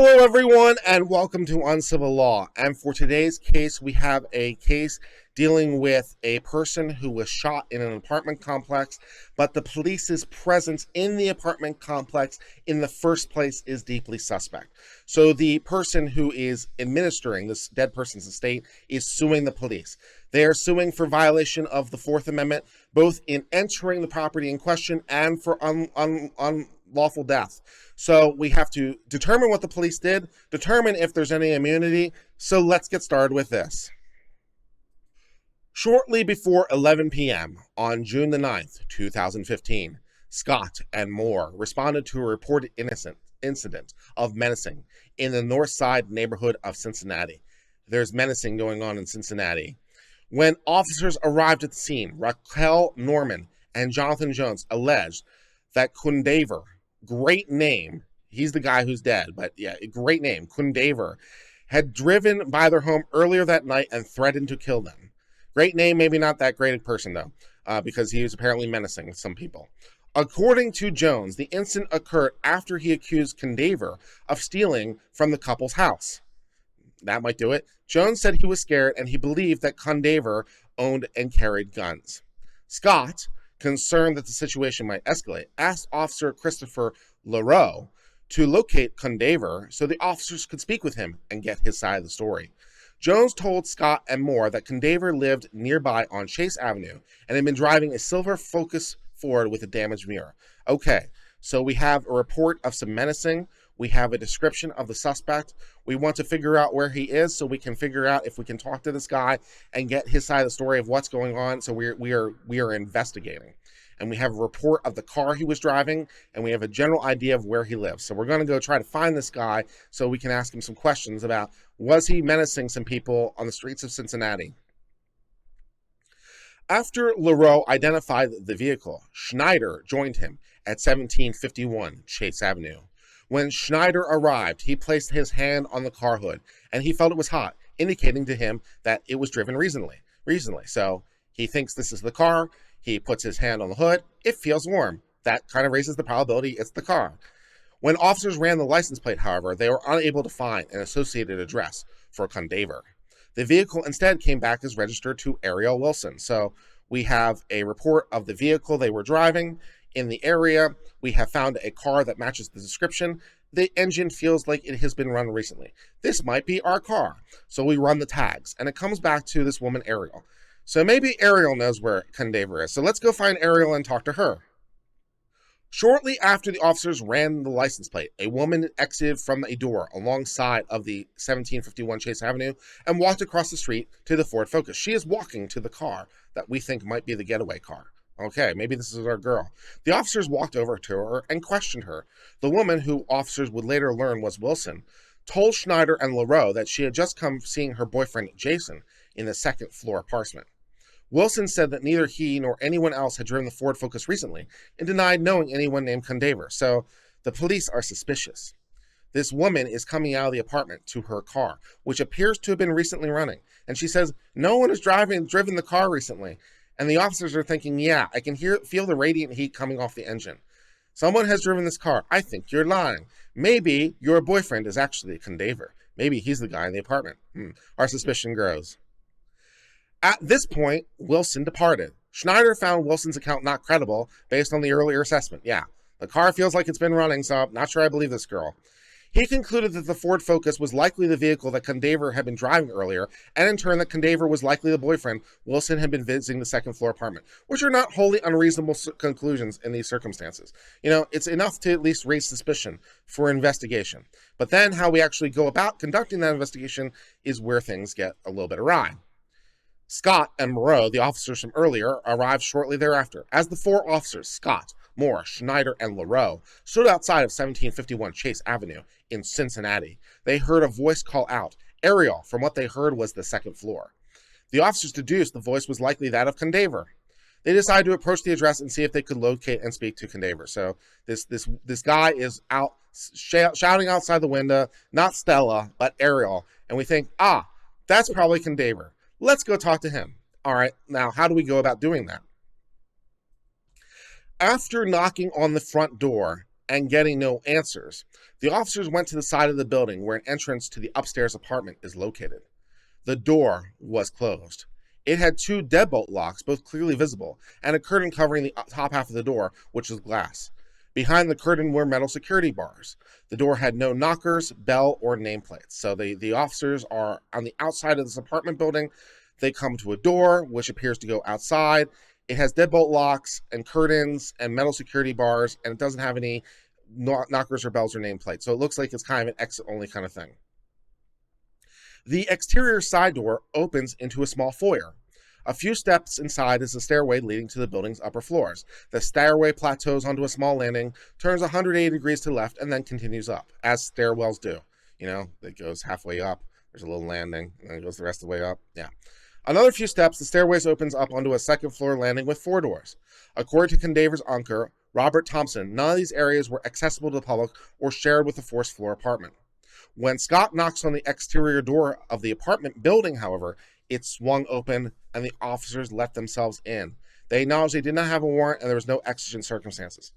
Hello, everyone, and welcome to Uncivil Law. And for today's case, we have a case dealing with a person who was shot in an apartment complex, but the police's presence in the apartment complex in the first place is deeply suspect. So the person who is administering this dead person's estate is suing the police. They are suing for violation of the Fourth Amendment, both in entering the property in question and for unlawful death. So we have to determine what the police did, determine if there's any immunity. So let's get started with this. Shortly before 11 p.m. on June the 9th, 2015, Scott and Moore responded to a reported incident of menacing in the north side neighborhood of Cincinnati. There's menacing going on in Cincinnati. When officers arrived at the scene, Raquel Norman and Jonathan Jones alleged that Kundaver, great name, he's the guy who's dead, but yeah, great name, Kundaver, had driven by their home earlier that night and threatened to kill them. Great name, maybe not that great a person though, because he was apparently menacing some people. According to Jones, the incident occurred after he accused Kundaver of stealing from the couple's house. That might do it. Jones said he was scared and he believed that Kundaver owned and carried guns. Scott, concerned that the situation might escalate, asked Officer Christopher LaRoe to locate Kundaver so the officers could speak with him and get his side of the story. Jones told Scott and Moore that Kundaver lived nearby on Chase Avenue and had been driving a silver Focus Ford with a damaged mirror. Okay, so we have a report of some menacing. We have a description of the suspect. We want to figure out where he is so we can figure out if we can talk to this guy and get his side of the story of what's going on. So we are investigating. And we have a report of the car he was driving, and we have a general idea of where he lives. So we're going to go try to find this guy so we can ask him some questions about, was he menacing some people on the streets of Cincinnati? After LaRoe identified the vehicle, Schneider joined him at 1751 Chase Avenue. When Schneider arrived, he placed his hand on the car hood, and he felt it was hot, indicating to him that it was driven recently. So he thinks this is the car. He puts his hand on the hood. It feels warm. That kind of raises the probability it's the car. When officers ran the license plate, however, they were unable to find an associated address for Kundaver. The vehicle instead came back as registered to Ariel Wilson. So we have a report of the vehicle they were driving in the area. We have found a car that matches the description. The engine feels like it has been run recently. This might be our car. So we run the tags, and it comes back to this woman, Ariel. So maybe Ariel knows where Kundaver is. So let's go find Ariel and talk to her. Shortly after the officers ran the license plate, a woman exited from a door alongside of the 1751 Chase Avenue and walked across the street to the Ford Focus. She is walking to the car that we think might be the getaway car. Okay, maybe this is our girl. The officers walked over to her and questioned her. The woman, who officers would later learn was Wilson, told Schneider and LaRoe that she had just come seeing her boyfriend, Jason, in the second floor apartment. Wilson said that neither he nor anyone else had driven the Ford Focus recently and denied knowing anyone named Kundaver, so the police are suspicious. This woman is coming out of the apartment to her car, which appears to have been recently running, and she says no one has driven the car recently, and the officers are thinking, yeah, I can feel the radiant heat coming off the engine. Someone has driven this car. I think you're lying. Maybe your boyfriend is actually Kundaver. Maybe he's the guy in the apartment. Our suspicion grows. At this point, Wilson departed. Schneider found Wilson's account not credible based on the earlier assessment. Yeah, the car feels like it's been running, so I'm not sure I believe this girl. He concluded that the Ford Focus was likely the vehicle that Kundaver had been driving earlier, and in turn that Kundaver was likely the boyfriend Wilson had been visiting the second floor apartment, which are not wholly unreasonable conclusions in these circumstances. It's enough to at least raise suspicion for investigation. But then how we actually go about conducting that investigation is where things get a little bit awry. Scott and Moreau, the officers from earlier, arrived shortly thereafter. As the four officers, Scott, Moore, Schneider, and LaRoe, stood outside of 1751 Chase Avenue in Cincinnati, they heard a voice call out. Ariel, from what they heard, was the second floor. The officers deduced the voice was likely that of Kundaver. They decided to approach the address and see if they could locate and speak to Kundaver. So this guy is out shouting outside the window, not Stella, but Ariel. And we think, that's probably Kundaver. Let's go talk to him. All right, now how do we go about doing that? After knocking on the front door and getting no answers, the officers went to the side of the building where an entrance to the upstairs apartment is located. The door was closed. It had two deadbolt locks, both clearly visible, and a curtain covering the top half of the door, which was glass. Behind the curtain were metal security bars. The door had no knockers, bell, or nameplates. So the officers are on the outside of this apartment building. They come to a door, which appears to go outside. It has deadbolt locks and curtains and metal security bars, and it doesn't have any knockers or bells or nameplates. So it looks like it's kind of an exit-only kind of thing. The exterior side door opens into a small foyer. A few steps inside is a stairway leading to the building's upper floors. The stairway plateaus onto a small landing, turns 180 degrees to the left, and then continues up, as stairwells do. You know, it goes halfway up, there's a little landing, and then it goes the rest of the way up. Yeah. Another few steps, the stairways opens up onto a second floor landing with 4 doors. According to Condaver's uncle, Robert Thompson, none of these areas were accessible to the public or shared with the 4th floor apartment. When Scott knocks on the exterior door of the apartment building, however, it swung open and the officers let themselves in. They acknowledged they did not have a warrant and there was no exigent circumstances.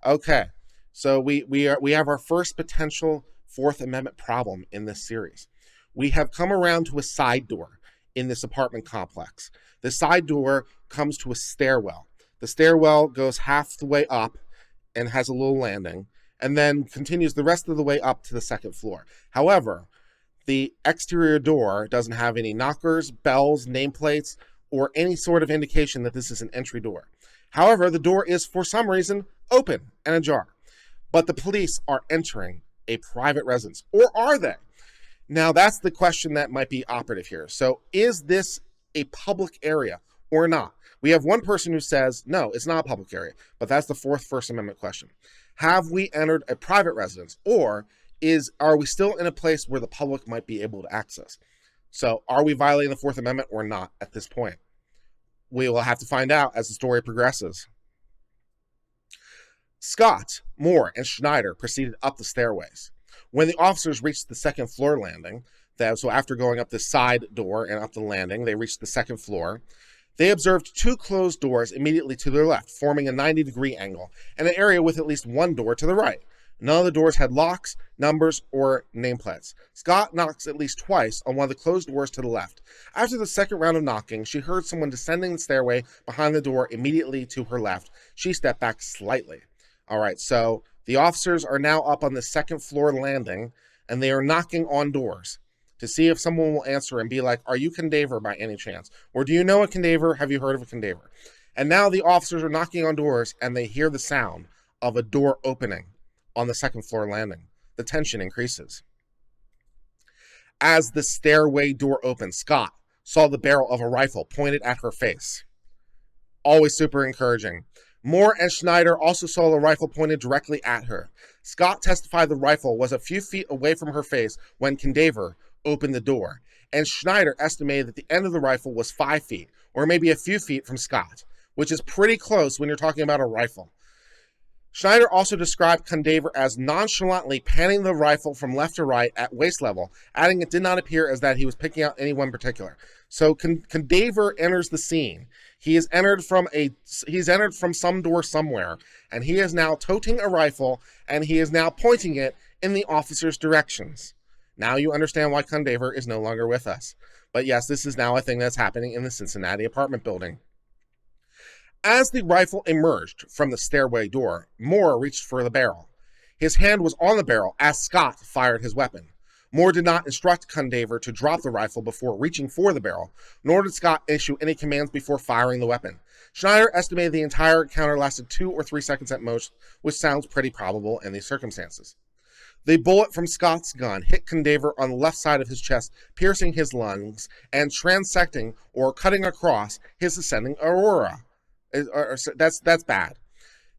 Okay, so we have our first potential Fourth Amendment problem in this series. We have come around to a side door in this apartment complex. The side door comes to a stairwell. The stairwell goes half the way up and has a little landing, and then continues the rest of the way up to the 2nd floor. However, the exterior door doesn't have any knockers, bells, nameplates, or any sort of indication that this is an entry door. However, the door is, for some reason, open and ajar. But the police are entering a private residence. Or are they? Now, that's the question that might be operative here. So, is this a public area or not? We have one person who says, no, it's not a public area. But that's the 4th First Amendment question. Have we entered a private residence? Or are we still in a place where the public might be able to access? So are we violating the 4th Amendment or not at this point? We will have to find out as the story progresses. Scott, Moore, and Schneider proceeded up the stairways. When the officers reached the 2nd floor landing, so after going up the side door and up the landing, they reached the 2nd floor. They observed 2 closed doors immediately to their left, forming a 90-degree angle, and an area with at least 1 door to the right. None of the doors had locks, numbers, or nameplates. Scott knocks at least twice on one of the closed doors to the left. After the 2nd round of knocking, she heard someone descending the stairway behind the door immediately to her left. She stepped back slightly. All right, so the officers are now up on the 2nd floor landing, and they are knocking on doors to see if someone will answer and be like, are you Condaver by any chance? Or do you know a Condaver? Have you heard of a Condaver? And now the officers are knocking on doors, and they hear the sound of a door opening on the 2nd floor landing. The tension increases. As the stairway door opened, Scott saw the barrel of a rifle pointed at her face. Always super encouraging. Moore and Schneider also saw the rifle pointed directly at her. Scott testified the rifle was a few feet away from her face when Condaver opened the door, and Schneider estimated that the end of the rifle was 5 feet, or maybe a few feet from Scott, which is pretty close when you're talking about a rifle. Schneider also described Condaver as nonchalantly panning the rifle from left to right at waist level, adding it did not appear as that he was picking out anyone particular. So Condaver enters the scene. He's entered from some door somewhere, and he is now toting a rifle, and he is now pointing it in the officer's directions. Now you understand why Condaver is no longer with us. But yes, this is now a thing that's happening in the Cincinnati apartment building. As the rifle emerged from the stairway door, Moore reached for the barrel. His hand was on the barrel as Scott fired his weapon. Moore did not instruct Condaver to drop the rifle before reaching for the barrel, nor did Scott issue any commands before firing the weapon. Schneider estimated the entire encounter lasted 2 or 3 seconds at most, which sounds pretty probable in these circumstances. The bullet from Scott's gun hit Condaver on the left side of his chest, piercing his lungs and transecting or cutting across his ascending aorta. That's bad.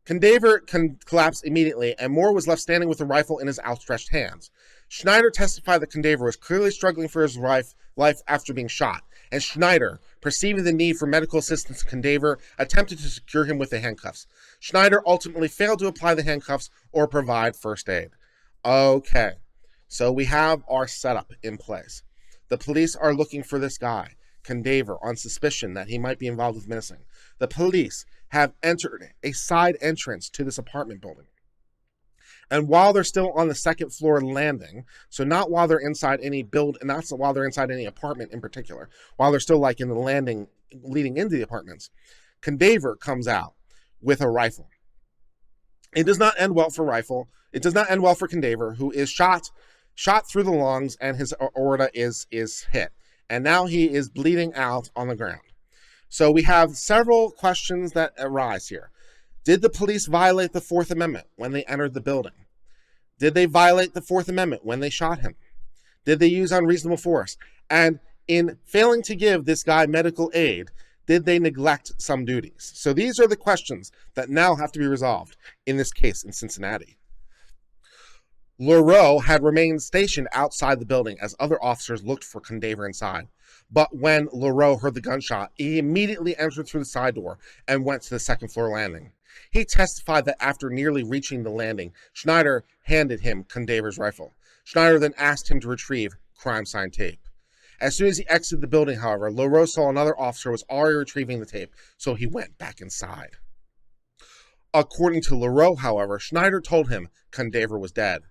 Condaver collapsed immediately, and Moore was left standing with the rifle in his outstretched hands. Schneider testified that Condaver was clearly struggling for his life after being shot, and Schneider, perceiving the need for medical assistance, Condaver attempted to secure him with the handcuffs. Schneider ultimately failed to apply the handcuffs or provide first aid. Okay, so we have our setup in place. The police are looking for this guy, Condaver, on suspicion that he might be involved with missing. The police have entered a side entrance to this apartment building. And while they're still on the second floor landing, so not while they're inside any not while they're inside any apartment in particular, while they're still like in the landing leading into the apartments, Condaver comes out with a rifle. It does not end well for Condaver, who is shot through the lungs, and his aorta is hit. And now he is bleeding out on the ground. So we have several questions that arise here. Did the police violate the Fourth Amendment when they entered the building? Did they violate the Fourth Amendment when they shot him? Did they use unreasonable force? And in failing to give this guy medical aid, did they neglect some duties? So these are the questions that now have to be resolved in this case in Cincinnati. Leroux had remained stationed outside the building as other officers looked for Condaver inside. But when Leroux heard the gunshot, he immediately entered through the side door and went to the second floor landing. He testified that after nearly reaching the landing, Schneider handed him Condaver's rifle. Schneider then asked him to retrieve crime scene tape. As soon as he exited the building, however, Leroux saw another officer was already retrieving the tape, so he went back inside. According to Leroux, however, Schneider told him Condaver was dead.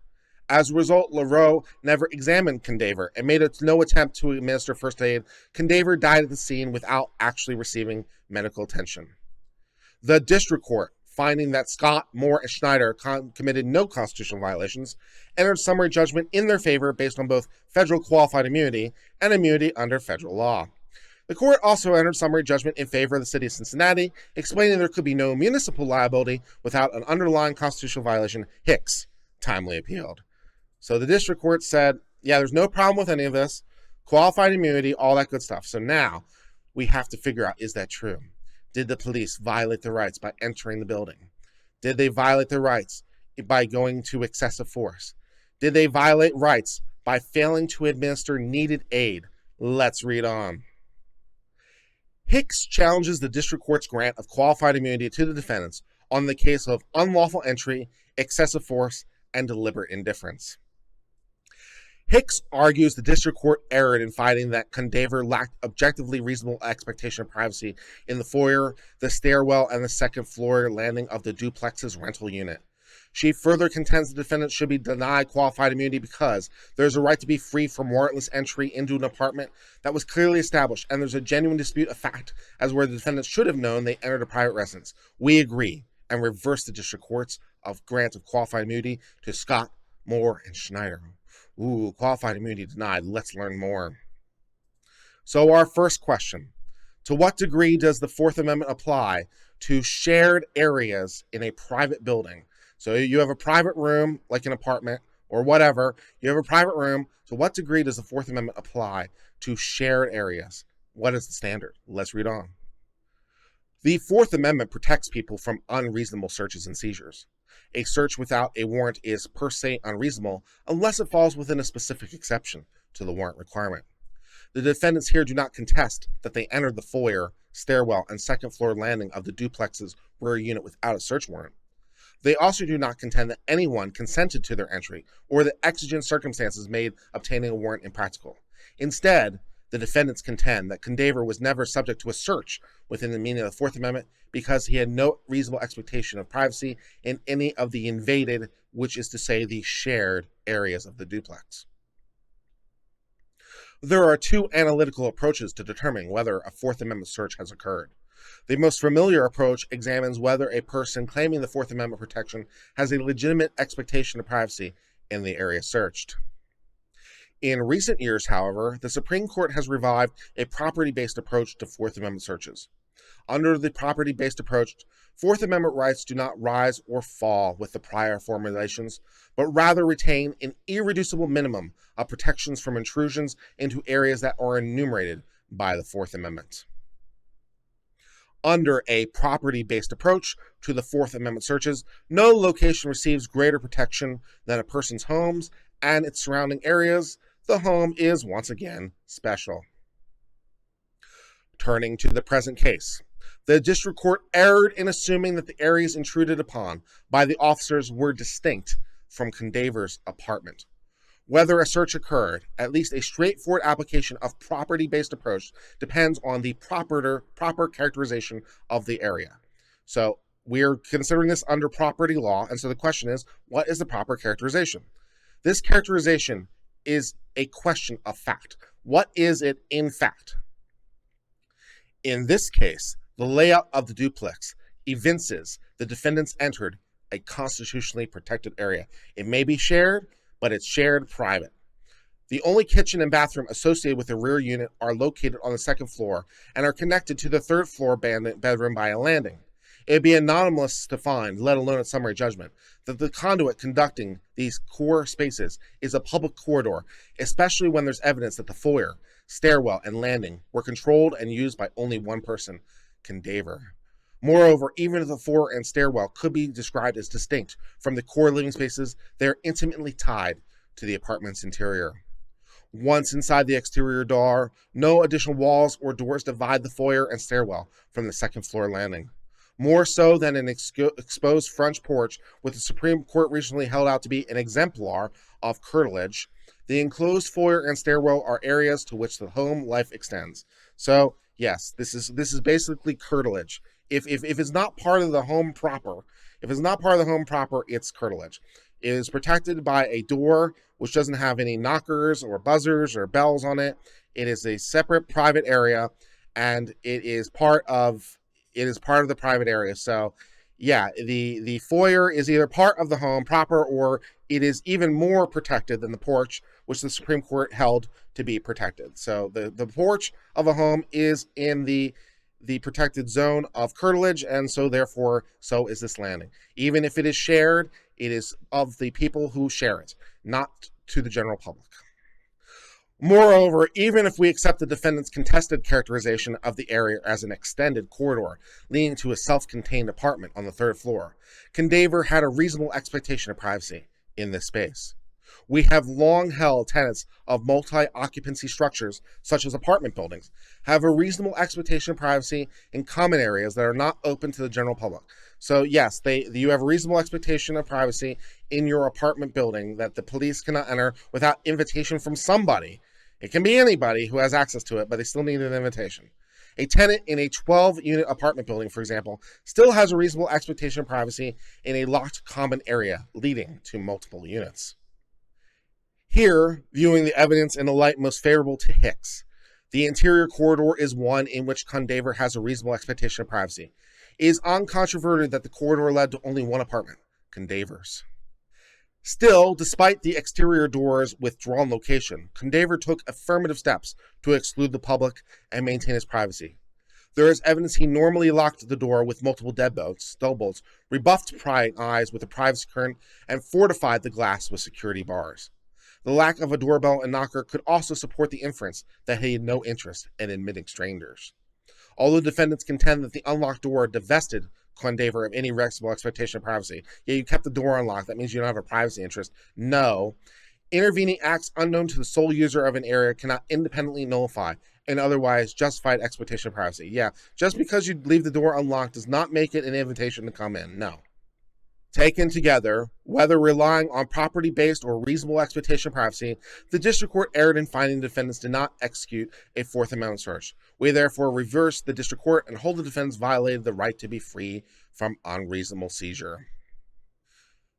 As a result, Leroux never examined Condaver and made no attempt to administer first aid. Condaver died at the scene without actually receiving medical attention. The district court, finding that Scott, Moore, and Schneider committed no constitutional violations, entered summary judgment in their favor based on both federal qualified immunity and immunity under federal law. The court also entered summary judgment in favor of the city of Cincinnati, explaining there could be no municipal liability without an underlying constitutional violation. Hicks timely appealed. So the district court said, yeah, there's no problem with any of this, qualified immunity, all that good stuff. So now we have to figure out, is that true? Did the police violate their rights by entering the building? Did they violate their rights by going to excessive force? Did they violate rights by failing to administer needed aid? Let's read on. Hicks challenges the district court's grant of qualified immunity to the defendants on the case of unlawful entry, excessive force, and deliberate indifference. Hicks argues the district court erred in finding that Condaver lacked objectively reasonable expectation of privacy in the foyer, the stairwell, and the second floor landing of the duplex's rental unit. She further contends the defendant should be denied qualified immunity because there's a right to be free from warrantless entry into an apartment that was clearly established, and there's a genuine dispute of fact as where the defendants should have known they entered a private residence. We agree and reverse the district court's grant of qualified immunity to Scott, Moore, and Schneider. Ooh, qualified immunity denied. Let's learn more. So our first question, to what degree does the Fourth Amendment apply to shared areas in a private building? So you have a private room, like an apartment or whatever, you have a private room. To what degree does the Fourth Amendment apply to shared areas? What is the standard? Let's read on. The Fourth Amendment protects people from unreasonable searches and seizures. A search without a warrant is per se unreasonable unless it falls within a specific exception to the warrant requirement. The defendants here do not contest that they entered the foyer, stairwell, and second floor landing of the duplex's rear unit without a search warrant. They also do not contend that anyone consented to their entry or that exigent circumstances made obtaining a warrant impractical. Instead, the defendants contend that Condaver was never subject to a search within the meaning of the Fourth Amendment because he had no reasonable expectation of privacy in any of the invaded, which is to say the shared areas of the duplex. There are two analytical approaches to determining whether a Fourth Amendment search has occurred. The most familiar approach examines whether a person claiming the Fourth Amendment protection has a legitimate expectation of privacy in the area searched. In recent years, however, the Supreme Court has revived a property-based approach to Fourth Amendment searches. Under the property-based approach, Fourth Amendment rights do not rise or fall with the prior formulations, but rather retain an irreducible minimum of protections from intrusions into areas that are enumerated by the Fourth Amendment. Under a property-based approach to the Fourth Amendment searches, no location receives greater protection than a person's homes and its surrounding areas. The home is once again special. Turning to the present case, the district court erred in assuming that the areas intruded upon by the officers were distinct from Condaver's apartment. Whether a search occurred, at least a straightforward application of property-based approach depends on the proper characterization of the area. So We are considering this under property law, and so the question is, what is the proper characterization? This characterization is a question of fact. What is it in fact? In this case, the layout of the duplex evinces the defendants entered a constitutionally protected area. It may be shared, but it's shared private. The only kitchen and bathroom associated with the rear unit are located on the second floor and are connected to the third floor bedroom by a landing. It would be anomalous to find, let alone a summary judgment, that the conduit conducting these core spaces is a public corridor, especially when there's evidence that the foyer, stairwell, and landing were controlled and used by only one person, Condaver. Moreover, even if the foyer and stairwell could be described as distinct from the core living spaces, they are intimately tied to the apartment's interior. Once inside the exterior door, no additional walls or doors divide the foyer and stairwell from the second floor landing. More so than an exposed front porch, which the Supreme Court recently held out to be an exemplar of curtilage, the enclosed foyer and stairwell are areas to which the home life extends. So, yes, this is basically curtilage. If it's not part of the home proper, it's curtilage. It is protected by a door which doesn't have any knockers or buzzers or bells on it. It is a separate private area, and it is part of the private area. So, yeah, the foyer is either part of the home proper, or it is even more protected than the porch, which the Supreme Court held to be protected. So the porch of a home is in the protected zone of curtilage, and so therefore so is this landing. Even if it is shared, it is of the people who share it, not to the general public. Moreover, even if we accept the defendant's contested characterization of the area as an extended corridor leading to a self-contained apartment on the third floor, Condaver had a reasonable expectation of privacy in this space. We have long held tenants of multi-occupancy structures, such as apartment buildings, have a reasonable expectation of privacy in common areas that are not open to the general public. So yes, you have a reasonable expectation of privacy in your apartment building that the police cannot enter without invitation from somebody. It can be anybody who has access to it, but they still need an invitation. A tenant in a 12-unit apartment building, for example, still has a reasonable expectation of privacy in a locked common area leading to multiple units. Here, viewing the evidence in the light most favorable to Hicks, the interior corridor is one in which Condaver has a reasonable expectation of privacy. It is uncontroverted that the corridor led to only one apartment, Condaver's. Still, despite the exterior door's withdrawn location, Condaver took affirmative steps to exclude the public and maintain his privacy. There is evidence he normally locked the door with multiple deadbolts, rebuffed prying eyes with a privacy curtain, and fortified the glass with security bars. The lack of a doorbell and knocker could also support the inference that he had no interest in admitting strangers. Although defendants contend that the unlocked door divested Condaver of any reasonable expectation of privacy. Yeah, you kept the door unlocked. That means you don't have a privacy interest. No. Intervening acts unknown to the sole user of an area cannot independently nullify an otherwise justified expectation of privacy. Yeah, just because you leave the door unlocked does not make it an invitation to come in. No. Taken together, whether relying on property-based or reasonable expectation of privacy, the district court erred in finding defendants did not execute a Fourth Amendment search. We therefore reverse the district court and hold the defendants violated the right to be free from unreasonable seizure.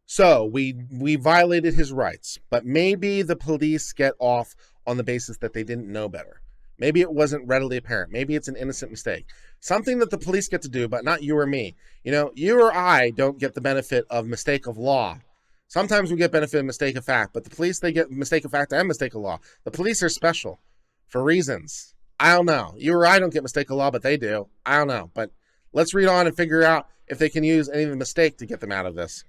So, we violated his rights, but maybe the police get off on the basis that they didn't know better. Maybe it wasn't readily apparent. Maybe it's an innocent mistake. Something that the police get to do, but not you or me. You know, you or I don't get the benefit of mistake of law. Sometimes we get benefit of mistake of fact, but the police, they get mistake of fact and mistake of law. The police are special for reasons. I don't know. You or I don't get mistake of law, but they do. I don't know. But let's read on and figure out if they can use any of the mistake to get them out of this.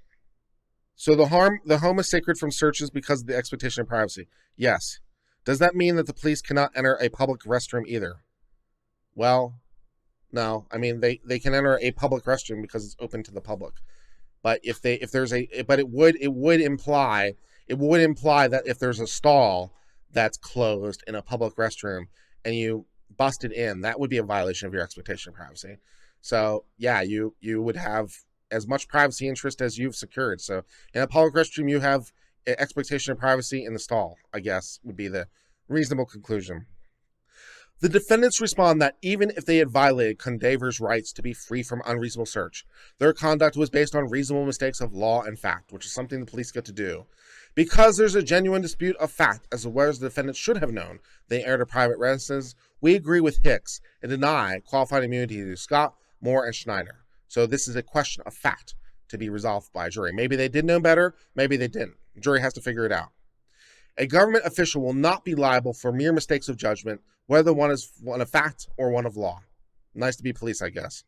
So the home is sacred from searches because of the expectation of privacy. Yes. Does that mean that the police cannot enter a public restroom either? Well, no. I mean, they can enter a public restroom because it's open to the public. But it would imply that if there's a stall that's closed in a public restroom and you busted in, that would be a violation of your expectation of privacy. So yeah, you would have as much privacy interest as you've secured. So in a public restroom, you have expectation of privacy in the stall, I guess, would be the reasonable conclusion. The defendants respond that even if they had violated Condaver's rights to be free from unreasonable search, their conduct was based on reasonable mistakes of law and fact, which is something the police get to do. Because there's a genuine dispute of fact as to whether the defendants should have known they entered a private residence, we agree with Hicks and deny qualified immunity to Scott, Moore, and Schneider. So this is a question of fact to be resolved by a jury. Maybe they did know better, maybe they didn't. The jury has to figure it out. A government official will not be liable for mere mistakes of judgment, whether one is one of fact or one of law. Nice to be police, I guess.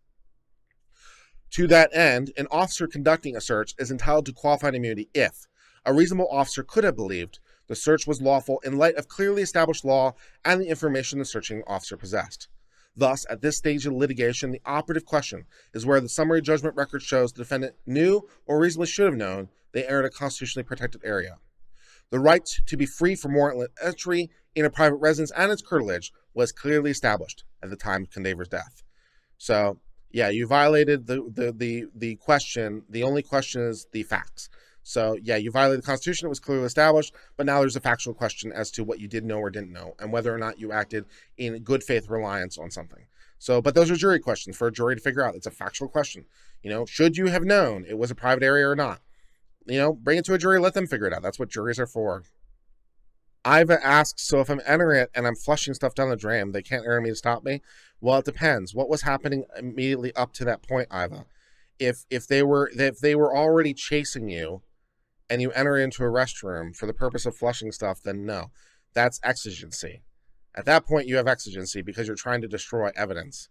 To that end, an officer conducting a search is entitled to qualified immunity if a reasonable officer could have believed the search was lawful in light of clearly established law and the information the searching officer possessed. Thus, at this stage of litigation, the operative question is whether the summary judgment record shows the defendant knew or reasonably should have known they entered a constitutionally protected area. The right to be free from warrantless entry in a private residence and its curtilage was clearly established at the time of Condaver's death. So, yeah, you violated the question. The only question is the facts. So, yeah, you violated the Constitution. It was clearly established, but now there's a factual question as to what you did know or didn't know and whether or not you acted in good faith reliance on something. So, but those are jury questions for a jury to figure out. It's a factual question. Should you have known it was a private area or not? Bring it to a jury, let them figure it out. That's what juries are for. Iva asks, so if I'm entering it and I'm flushing stuff down the drain, they can't enter me to stop me? Well, it depends. What was happening immediately up to that point, Iva? If they were already chasing you and you enter into a restroom for the purpose of flushing stuff, then no. That's exigency. At that point, you have exigency because you're trying to destroy evidence,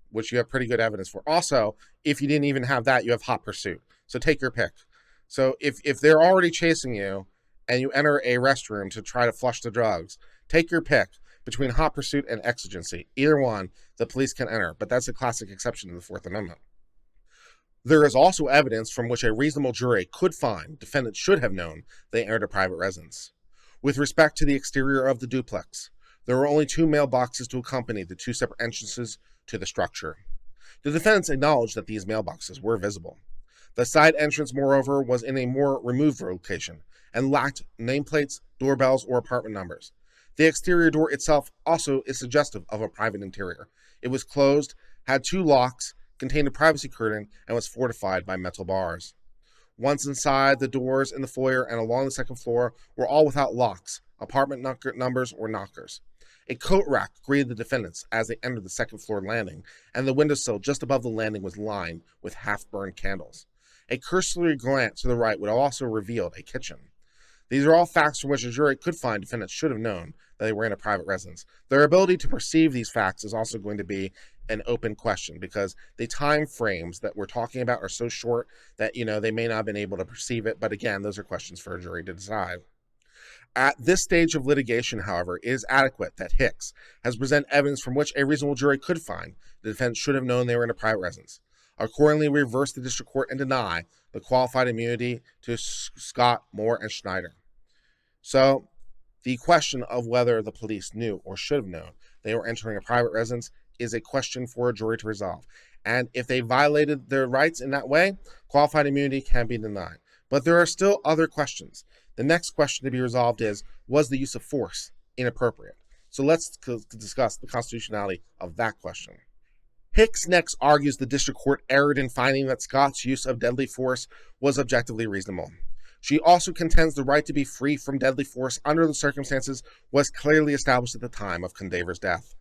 which you have pretty good evidence for. Also, if you didn't even have that, you have hot pursuit. So take your pick. So if they're already chasing you and you enter a restroom to try to flush the drugs, take your pick between hot pursuit and exigency. Either one, the police can enter, but that's a classic exception to the Fourth Amendment. There is also evidence from which a reasonable jury could find defendants should have known they entered a private residence. With respect to the exterior of the duplex, there were only 2 mailboxes to accompany the 2 separate entrances to the structure. The defendants acknowledged that these mailboxes were visible. The side entrance, moreover, was in a more removed location and lacked nameplates, doorbells, or apartment numbers. The exterior door itself also is suggestive of a private interior. It was closed, had 2 locks, contained a privacy curtain, and was fortified by metal bars. Once inside, the doors in the foyer and along the second floor were all without locks, apartment numbers, or knockers. A coat rack greeted the defendants as they entered the second floor landing, and the windowsill just above the landing was lined with half-burned candles. A cursory glance to the right would have also revealed a kitchen. These are all facts from which a jury could find defendants should have known that they were in a private residence. Their ability to perceive these facts is also going to be an open question because the time frames that we're talking about are so short that, they may not have been able to perceive it. But again, those are questions for a jury to decide. At this stage of litigation, however, it is adequate that Hicks has presented evidence from which a reasonable jury could find the defendants should have known they were in a private residence. Accordingly, we reverse the district court and deny the qualified immunity to Scott, Moore, and Schneider. So, the question of whether the police knew or should have known they were entering a private residence is a question for a jury to resolve. And if they violated their rights in that way, qualified immunity can be denied. But there are still other questions. The next question to be resolved is, was the use of force inappropriate? So let's discuss the constitutionality of that question. Hicks next argues the district court erred in finding that Scott's use of deadly force was objectively reasonable. She also contends the right to be free from deadly force under the circumstances was clearly established at the time of Condaver's death.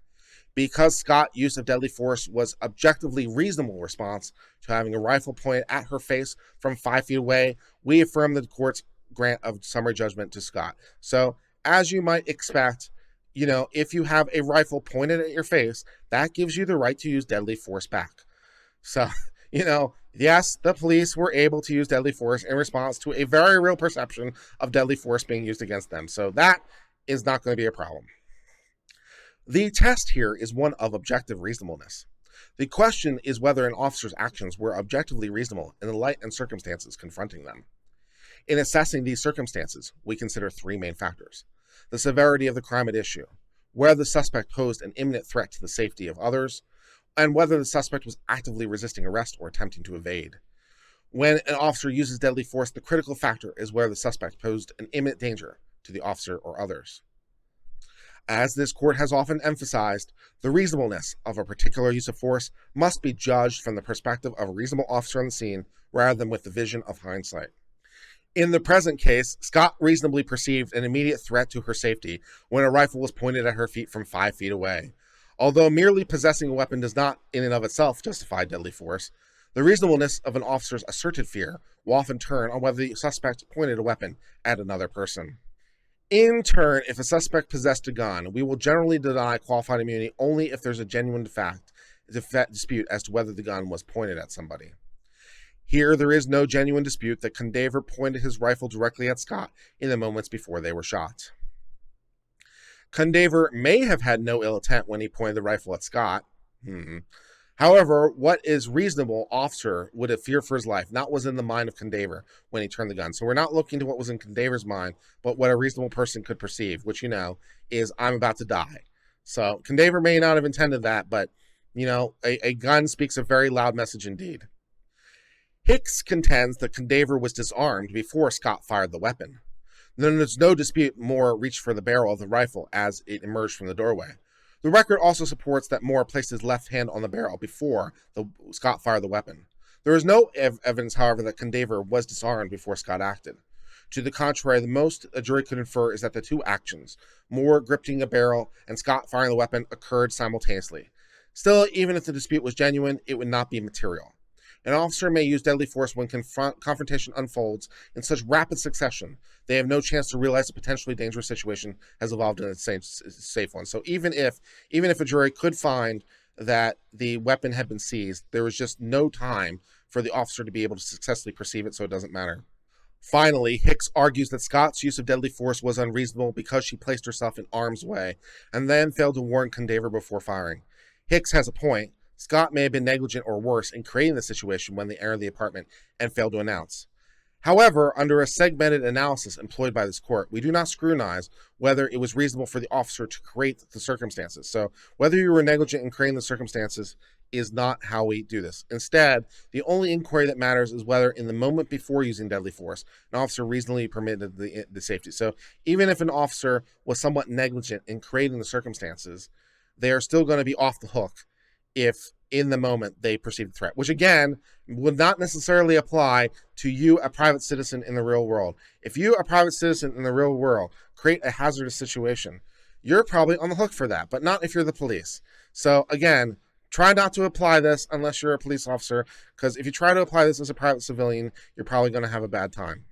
Because Scott's use of deadly force was objectively reasonable response to having a rifle pointed at her face from 5 feet away, we affirm the court's grant of summary judgment to Scott. So, as you might expect, if you have a rifle pointed at your face, that gives you the right to use deadly force back. So, yes, the police were able to use deadly force in response to a very real perception of deadly force being used against them. So that is not going to be a problem. The test here is one of objective reasonableness. The question is whether an officer's actions were objectively reasonable in the light and circumstances confronting them. In assessing these circumstances, we consider 3 main factors: the severity of the crime at issue, whether the suspect posed an imminent threat to the safety of others, and whether the suspect was actively resisting arrest or attempting to evade. When an officer uses deadly force, the critical factor is whether the suspect posed an imminent danger to the officer or others. As this court has often emphasized, the reasonableness of a particular use of force must be judged from the perspective of a reasonable officer on the scene rather than with the vision of hindsight. In the present case, Scott reasonably perceived an immediate threat to her safety when a rifle was pointed at her feet from 5 feet away. Although merely possessing a weapon does not in and of itself justify deadly force, the reasonableness of an officer's asserted fear will often turn on whether the suspect pointed a weapon at another person. In turn, if a suspect possessed a gun, we will generally deny qualified immunity only if there's a genuine dispute as to whether the gun was pointed at somebody. Here, there is no genuine dispute that Condaver pointed his rifle directly at Scott in the moments before they were shot. Condaver may have had no ill intent when he pointed the rifle at Scott. However, what is reasonable officer would have feared for his life, not was in the mind of Condaver when he turned the gun. So we're not looking to what was in Condaver's mind, but what a reasonable person could perceive, which, is I'm about to die. So Condaver may not have intended that, but, a gun speaks a very loud message indeed. Hicks contends that Condaver was disarmed before Scott fired the weapon. Then there's no dispute Moore reached for the barrel of the rifle as it emerged from the doorway. The record also supports that Moore placed his left hand on the barrel before Scott fired the weapon. There is no evidence, however, that Condaver was disarmed before Scott acted. To the contrary, the most a jury could infer is that the two actions, Moore gripping a barrel and Scott firing the weapon, occurred simultaneously. Still, even if the dispute was genuine, it would not be material. An officer may use deadly force when confrontation unfolds in such rapid succession they have no chance to realize a potentially dangerous situation has evolved in a safe one. So even if a jury could find that the weapon had been seized, there was just no time for the officer to be able to successfully perceive it, so it doesn't matter. Finally, Hicks argues that Scott's use of deadly force was unreasonable because she placed herself in harm's way and then failed to warn Condaver before firing. Hicks has a point. Scott may have been negligent or worse in creating the situation when they entered the apartment and failed to announce. However, under a segmented analysis employed by this court, we do not scrutinize whether it was reasonable for the officer to create the circumstances. So whether you were negligent in creating the circumstances is not how we do this. Instead, the only inquiry that matters is whether in the moment before using deadly force, an officer reasonably permitted the safety. So even if an officer was somewhat negligent in creating the circumstances, they are still going to be off the hook if in the moment they perceive the threat, which again would not necessarily apply to you, a private citizen in the real world. If you, a private citizen in the real world, create a hazardous situation, you're probably on the hook for that, but not if you're the police. So again, try not to apply this unless you're a police officer, because if you try to apply this as a private civilian, you're probably going to have a bad time.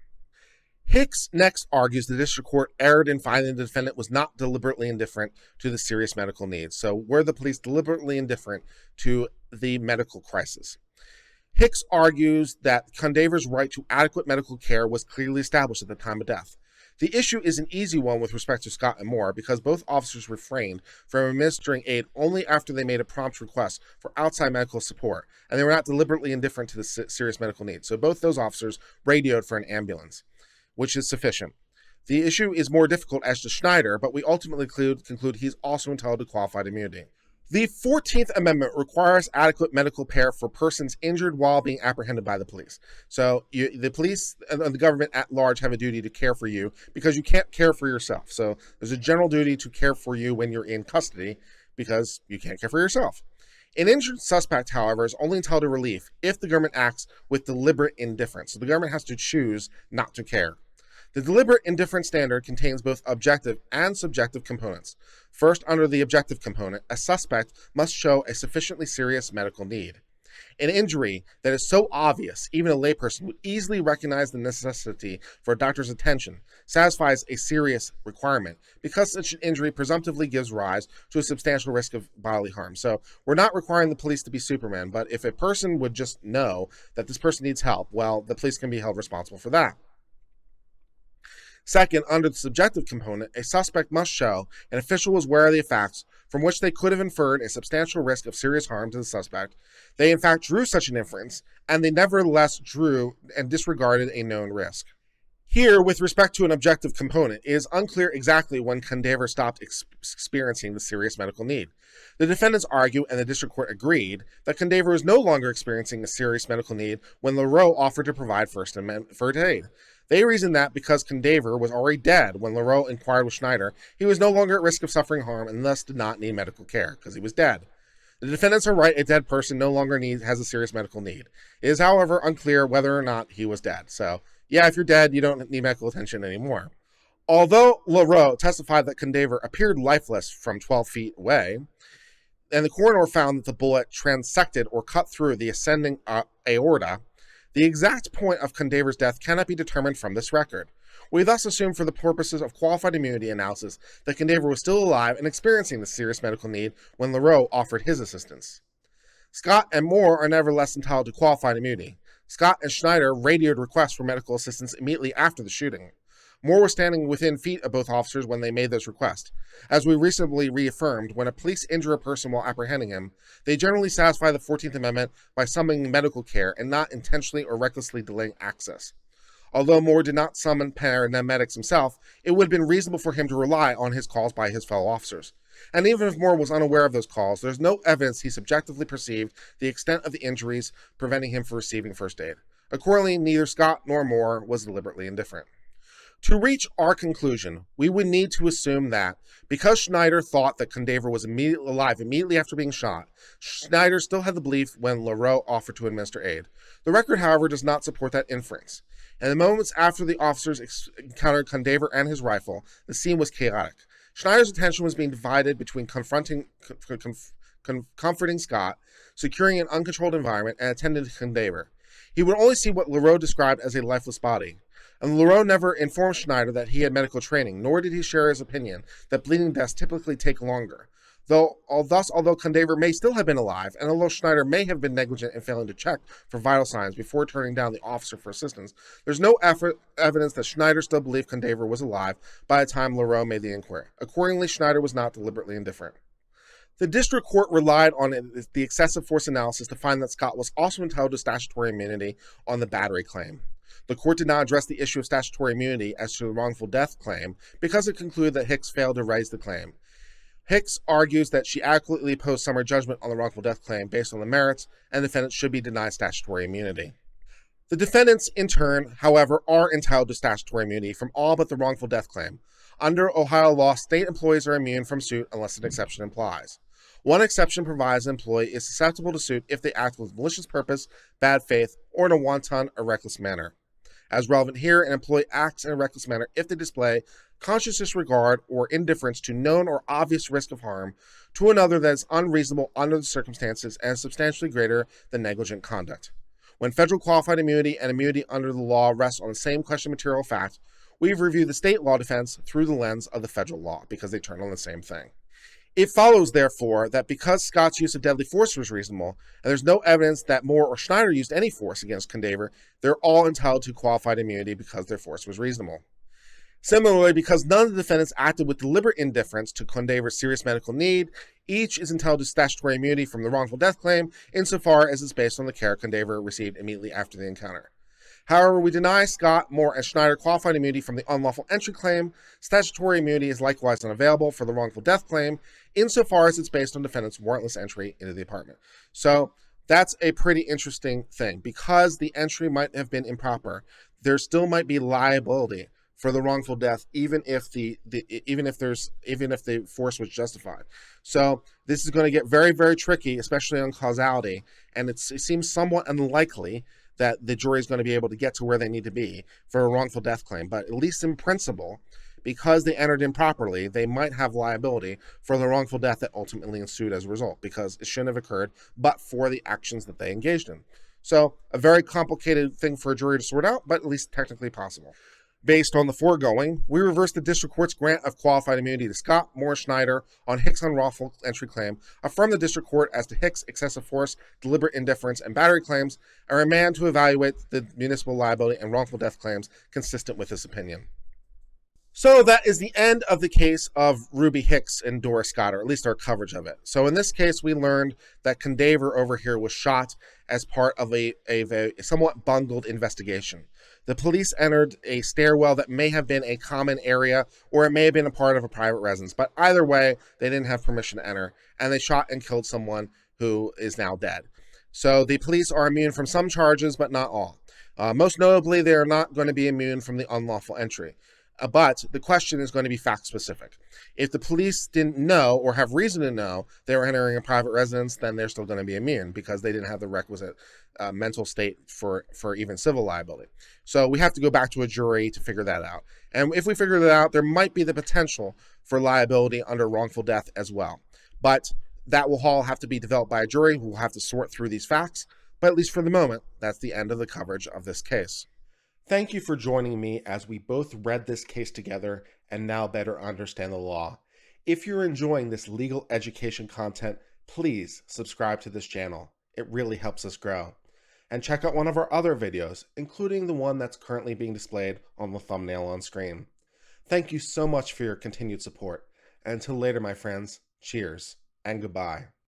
Hicks next argues the district court erred in finding the defendant was not deliberately indifferent to the serious medical needs. So were the police deliberately indifferent to the medical crisis? Hicks argues that Condaver's right to adequate medical care was clearly established at the time of death. The issue is an easy one with respect to Scott and Moore because both officers refrained from administering aid only after they made a prompt request for outside medical support, and they were not deliberately indifferent to the serious medical needs. So both those officers radioed for an ambulance, which is sufficient. The issue is more difficult as to Schneider, but we ultimately conclude he's also entitled to qualified immunity. The 14th Amendment requires adequate medical care for persons injured while being apprehended by the police. So the police and the government at large have a duty to care for you because you can't care for yourself. So there's a general duty to care for you when you're in custody because you can't care for yourself. An injured suspect, however, is only entitled to relief if the government acts with deliberate indifference. So the government has to choose not to care. The deliberate indifference standard contains both objective and subjective components. First, under the objective component, a suspect must show a sufficiently serious medical need. An injury that is so obvious, even a layperson would easily recognize the necessity for a doctor's attention, satisfies a serious requirement because such an injury presumptively gives rise to a substantial risk of bodily harm. So we're not requiring the police to be Superman, but if a person would just know that this person needs help, well, the police can be held responsible for that. Second, under the subjective component, a suspect must show an official was aware of the facts from which they could have inferred a substantial risk of serious harm to the suspect. They in fact drew such an inference, and they nevertheless drew and disregarded a known risk. Here, with respect to an objective component, it is unclear exactly when Condaver stopped experiencing the serious medical need. The defendants argue, and the district court agreed, that Condaver was no longer experiencing a serious medical need when Leroux offered to provide first aid. They reasoned that because Condaver was already dead when Leroux inquired with Schneider, he was no longer at risk of suffering harm and thus did not need medical care because he was dead. The defendants are right, a dead person no longer has a serious medical need. It is, however, unclear whether or not he was dead. So, yeah, if you're dead, you don't need medical attention anymore. Although Leroux testified that Condaver appeared lifeless from 12 feet away, and the coroner found that the bullet transected or cut through the ascending aorta, the exact point of Condaver's death cannot be determined from this record. We thus assume for the purposes of qualified immunity analysis that Condaver was still alive and experiencing the serious medical need when Leroux offered his assistance. Scott and Moore are nevertheless entitled to qualified immunity. Scott and Schneider radioed requests for medical assistance immediately after the shooting. Moore was standing within feet of both officers when they made those requests. As we recently reaffirmed, when a police injure a person while apprehending him, they generally satisfy the 14th Amendment by summoning medical care and not intentionally or recklessly delaying access. Although Moore did not summon paramedics himself, it would have been reasonable for him to rely on his calls by his fellow officers. And even if Moore was unaware of those calls, there's no evidence he subjectively perceived the extent of the injuries preventing him from receiving first aid. Accordingly, neither Scott nor Moore was deliberately indifferent. To reach our conclusion, we would need to assume that, because Schneider thought that Condaver was alive immediately after being shot, Schneider still had the belief when Leroux offered to administer aid. The record, however, does not support that inference. In the moments after the officers encountered Condaver and his rifle, the scene was chaotic. Schneider's attention was being divided between comforting Scott, securing an uncontrolled environment, and attending to Condaver. He would only see what Leroux described as a lifeless body. And Leroux never informed Schneider that he had medical training, nor did he share his opinion that bleeding deaths typically take longer. Although Condaver may still have been alive, and although Schneider may have been negligent in failing to check for vital signs before turning down the officer for assistance, there's no evidence that Schneider still believed Condaver was alive by the time Leroux made the inquiry. Accordingly, Schneider was not deliberately indifferent. The district court relied on the excessive force analysis to find that Scott was also entitled to statutory immunity on the battery claim. The court did not address the issue of statutory immunity as to the wrongful death claim because it concluded that Hicks failed to raise the claim. Hicks argues that she adequately opposed summary judgment on the wrongful death claim based on the merits, and the defendants should be denied statutory immunity. The defendants, in turn, however, are entitled to statutory immunity from all but the wrongful death claim. Under Ohio law, state employees are immune from suit unless an exception applies. One exception provides an employee is susceptible to suit if they act with malicious purpose, bad faith, or in a wanton or reckless manner. As relevant here, an employee acts in a reckless manner if they display conscious disregard or indifference to known or obvious risk of harm to another that is unreasonable under the circumstances and substantially greater than negligent conduct. When federal qualified immunity and immunity under the law rest on the same question of material fact, we've reviewed the state law defense through the lens of the federal law because they turn on the same thing. It follows, therefore, that because Scott's use of deadly force was reasonable, and there's no evidence that Moore or Schneider used any force against Condaver, they're all entitled to qualified immunity because their force was reasonable. Similarly, because none of the defendants acted with deliberate indifference to Condaver's serious medical need, each is entitled to statutory immunity from the wrongful death claim insofar as it's based on the care Condaver received immediately after the encounter. However, we deny Scott, Moore, and Schneider qualified immunity from the unlawful entry claim. Statutory immunity is likewise unavailable for the wrongful death claim, insofar as it's based on defendant's warrantless entry into the apartment. So that's a pretty interesting thing. Because the entry might have been improper, there still might be liability for the wrongful death, even if the force was justified. So this is going to get very, very tricky, especially on causality, and it seems somewhat unlikely that the jury is going to be able to get to where they need to be for a wrongful death claim. But at least in principle, because they entered improperly, they might have liability for the wrongful death that ultimately ensued as a result, because it shouldn't have occurred but for the actions that they engaged in. So a very complicated thing for a jury to sort out, but at least technically possible. Based on the foregoing, we reverse the district court's grant of qualified immunity to Scott, Moore, Schneider on Hicks' unlawful entry claim, affirm the district court as to Hicks' excessive force, deliberate indifference, and battery claims, and remand to evaluate the municipal liability and wrongful death claims consistent with this opinion. So that is the end of the case of Ruby Hicks and Doris Scott, or at least our coverage of it. So in this case, we learned that Condaver over here was shot as part of a somewhat bungled investigation. The police entered a stairwell that may have been a common area, or it may have been a part of a private residence. But either way, they didn't have permission to enter, and they shot and killed someone who is now dead. So the police are immune from some charges, but not all. Most notably, they are not going to be immune from the unlawful entry. But the question is going to be fact specific. If the police didn't know or have reason to know they were entering a private residence, then they're still going to be immune because they didn't have the requisite mental state for even civil liability. So we have to go back to a jury to figure that out. And if we figure that out, there might be the potential for liability under wrongful death as well. But that will all have to be developed by a jury. We'll have to sort through these facts. But at least for the moment, that's the end of the coverage of this case. Thank you for joining me as we both read this case together and now better understand the law. If you're enjoying this legal education content, please subscribe to this channel. It really helps us grow. And check out one of our other videos, including the one that's currently being displayed on the thumbnail on screen. Thank you so much for your continued support. And until later, my friends, cheers and goodbye.